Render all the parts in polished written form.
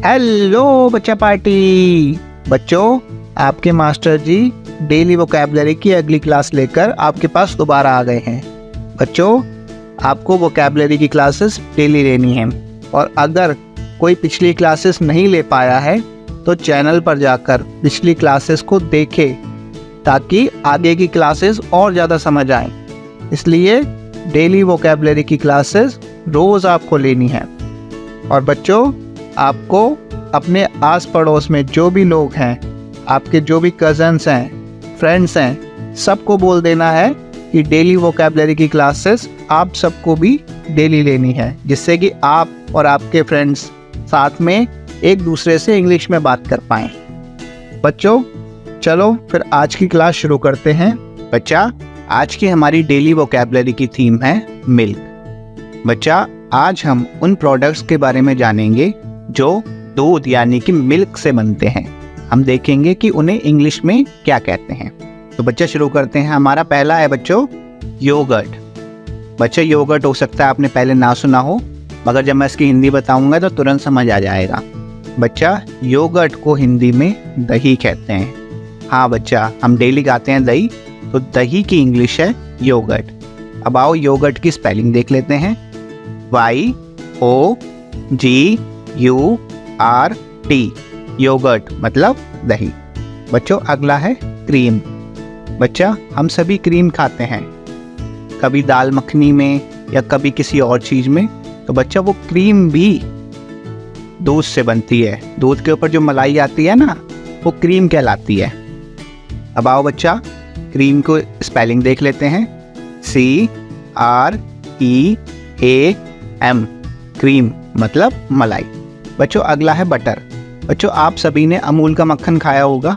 Hello बच्चा party. बच्चों, आपके मास्टर जी डेली वोकैबुलरी की अगली क्लास लेकर आपके पास दोबारा आ गए हैं। बच्चों, आपको वोकैबुलरी की क्लासेस डेली लेनी है और अगर कोई पिछली क्लासेस नहीं ले पाया है तो चैनल पर जाकर पिछली क्लासेस को देखे ताकि आगे की क्लासेस और ज़्यादा समझ आए। इसलिए डेली वोकैबुलरी की क्लासेस रोज़ आपको लेनी है। और बच्चों, आपको अपने आस पड़ोस में जो भी लोग हैं, आपके जो भी कज़न्स हैं, फ्रेंड्स हैं, सबको बोल देना है कि डेली वोकैबुलरी की क्लासेस आप सबको भी डेली लेनी है, जिससे कि आप और आपके फ्रेंड्स साथ में एक दूसरे से इंग्लिश में बात कर पाएँ। बच्चों, चलो फिर आज की क्लास शुरू करते हैं। बच्चा, आज की हमारी डेली वोकैबुलरी की थीम है मिल्क। बच्चा, आज हम उन प्रोडक्ट्स के बारे में जानेंगे जो दूध यानी कि मिल्क से बनते हैं। हम देखेंगे कि उन्हें इंग्लिश में क्या कहते हैं। तो बच्चा शुरू करते हैं। हमारा पहला है बच्चों योगर्ट। बच्चा, योगर्ट हो सकता है आपने पहले ना सुना हो, मगर जब मैं इसकी हिंदी बताऊंगा तो तुरंत समझ आ जाएगा। बच्चा, योगर्ट को हिंदी में दही कहते हैं। हाँ बच्चा, हम डेली खाते हैं दही, तो दही की इंग्लिश है योगर्ट। अब आओ योगर्ट की स्पेलिंग देख लेते हैं। YOGURT, योगर्ट मतलब दही। बच्चों, अगला है क्रीम। बच्चा, हम सभी क्रीम खाते हैं, कभी दाल मखनी में या कभी किसी और चीज़ में। तो बच्चा, वो क्रीम भी दूध से बनती है। दूध के ऊपर जो मलाई आती है ना, वो क्रीम कहलाती है। अब आओ बच्चा, क्रीम को स्पेलिंग देख लेते हैं। CREAM, क्रीम मतलब मलाई। बच्चों, अगला है बटर। बच्चों, आप सभी ने अमूल का मक्खन खाया होगा,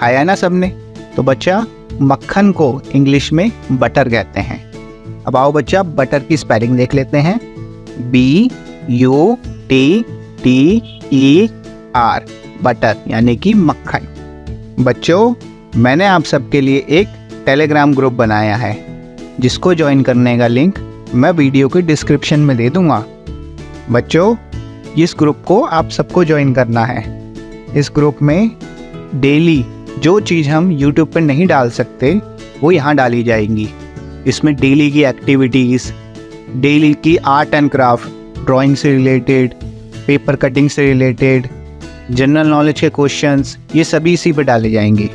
खाया है ना सबने। तो बच्चा, मक्खन को इंग्लिश में बटर कहते हैं। अब आओ बच्चा, बटर की स्पेलिंग देख लेते हैं। BUTTER, बटर यानी कि मक्खन। बच्चों, मैंने आप सबके लिए एक टेलीग्राम ग्रुप बनाया है, जिसको ज्वाइन करने का लिंक मैं वीडियो के डिस्क्रिप्शन में दे दूंगा। बच्चों, इस ग्रुप को आप सबको ज्वाइन करना है। इस ग्रुप में डेली जो चीज़ हम YouTube पर नहीं डाल सकते वो यहाँ डाली जाएंगी। इसमें डेली की एक्टिविटीज़, डेली की आर्ट एंड क्राफ्ट, ड्राइंग से रिलेटेड, पेपर कटिंग से रिलेटेड, जनरल नॉलेज के क्वेश्चंस, ये सभी इसी पर डाले जाएंगे।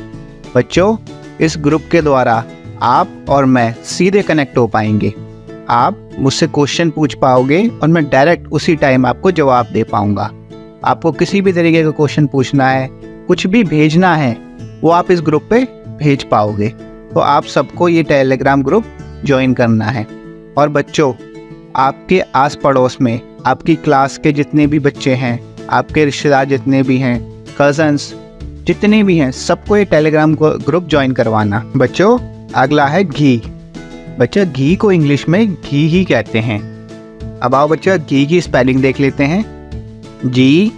बच्चों, इस ग्रुप के द्वारा आप और मैं सीधे कनेक्ट हो पाएंगे। आप मुझसे क्वेश्चन पूछ पाओगे और मैं डायरेक्ट उसी टाइम आपको जवाब दे पाऊंगा। आपको किसी भी तरीके का क्वेश्चन पूछना है, कुछ भी भेजना है, वो आप इस ग्रुप पे भेज पाओगे। तो आप सबको ये टेलीग्राम ग्रुप ज्वाइन करना है। और बच्चों, आपके आस पड़ोस में आपकी क्लास के जितने भी बच्चे हैं, आपके रिश्तेदार जितने भी हैं, कज़न्स जितने भी हैं, सबको ये टेलीग्राम ग्रुप ज्वाइन करवाना। बच्चों, अगला है घी। बच्चा, घी को इंग्लिश में घी ही कहते हैं। अब आओ बच्चा, घी की स्पेलिंग देख लेते हैं। GHEE,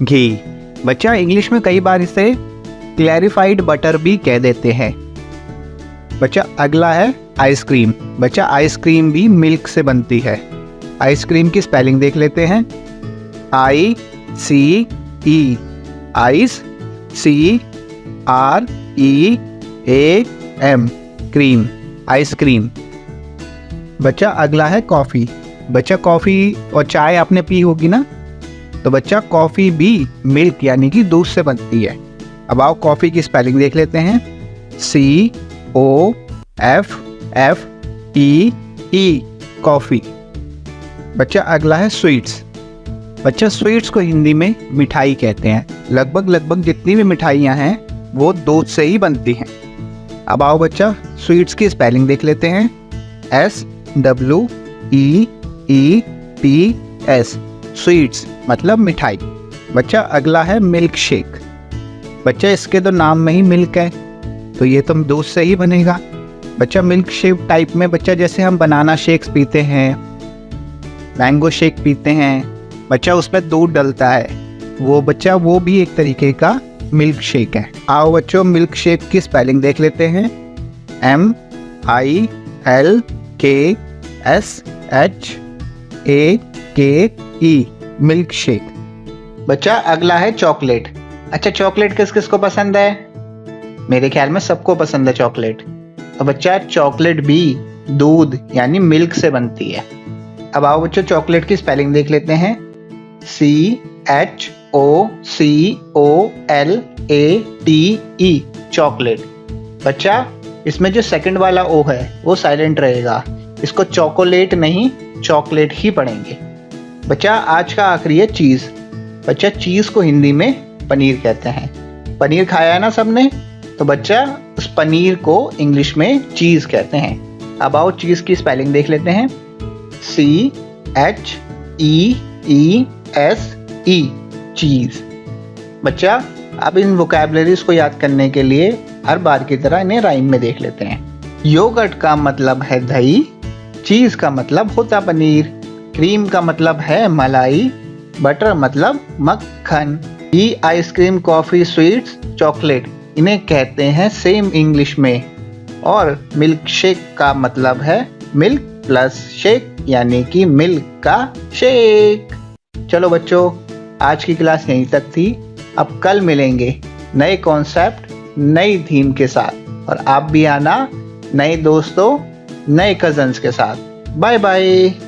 घी। बच्चा, इंग्लिश में कई बार इसे क्लैरिफाइड बटर भी कह देते हैं। बच्चा, अगला है आइसक्रीम। बच्चा, आइसक्रीम भी मिल्क से बनती है। आइसक्रीम की स्पेलिंग देख लेते हैं। ICE, ice, CREAM, cream, ice cream. बच्चा, अगला है कॉफ़ी। बच्चा, कॉफ़ी और चाय आपने पी होगी ना, तो बच्चा कॉफ़ी भी मिल्क यानी कि दूध से बनती है। अब आओ कॉफ़ी की स्पेलिंग देख लेते हैं। COFFE, coffee. बच्चा, अगला है स्वीट्स। बच्चा, स्वीट्स को हिंदी में मिठाई कहते हैं। लगभग जितनी भी मिठाइयाँ हैं वो दूध से ही बनती हैं। अब आओ बच्चा, स्वीट्स की स्पेलिंग देख लेते हैं। SWEETS, स्वीट्स मतलब मिठाई। बच्चा, अगला है मिल्क शेक। बच्चा, इसके तो नाम में ही मिल्क है, तो ये तो दूध से ही बनेगा। बच्चा, मिल्क शेक टाइप में बच्चा जैसे हम बनाना शेक्स पीते हैं, मैंगो शेक पीते हैं, बच्चा उसमें दूध डलता है, वो बच्चा वो भी एक तरीके का मिल्क शेक है। आओ बच्चों, मिल्क शेक की स्पेलिंग देख लेते हैं। MILKSHAKE, ई मिल्क शेक। बच्चा अगला है चॉकलेट। अच्छा, चॉकलेट किस किस को पसंद है? मेरे ख्याल में सबको पसंद है चॉकलेट। तो बच्चा चॉकलेट भी दूध यानी मिल्क से बनती है। अब आओ बच्चों चॉकलेट की स्पेलिंग देख लेते हैं। CHOCOLATE chocolate. बच्चा इसमें जो सेकंड वाला ओ है वो साइलेंट रहेगा, इसको चॉकोलेट नहीं चॉकलेट ही पढ़ेंगे। बच्चा आज का आखिरी है चीज। बच्चा चीज को हिंदी में पनीर कहते हैं। पनीर खाया है ना सबने? तो बच्चा उस पनीर को इंग्लिश में चीज कहते हैं। अब आओ चीज की स्पेलिंग देख लेते हैं। CHEESE चीज। बच्चा अब इन वोकैबुलरीज को याद करने के लिए हर बार की तरह इन्हें राइम में देख लेते हैं। योगर्ट का मतलब है दही, चीज का मतलब होता पनीर, क्रीम का मतलब है मलाई, बटर मतलब मक्खन। ये आइसक्रीम, कॉफी, स्वीट्स, चॉकलेट इन्हें कहते हैं सेम इंग्लिश में। और मिल्क शेक का मतलब है मिल्क प्लस शेक यानी कि मिल्क का शेक। चलो बच्चों, आज की क्लास यहीं तक थी। अब कल मिलेंगे नए कॉन्सेप्ट, नई थीम के साथ, और आप भी आना नए दोस्तों, नए कजन्स के साथ। Bye bye.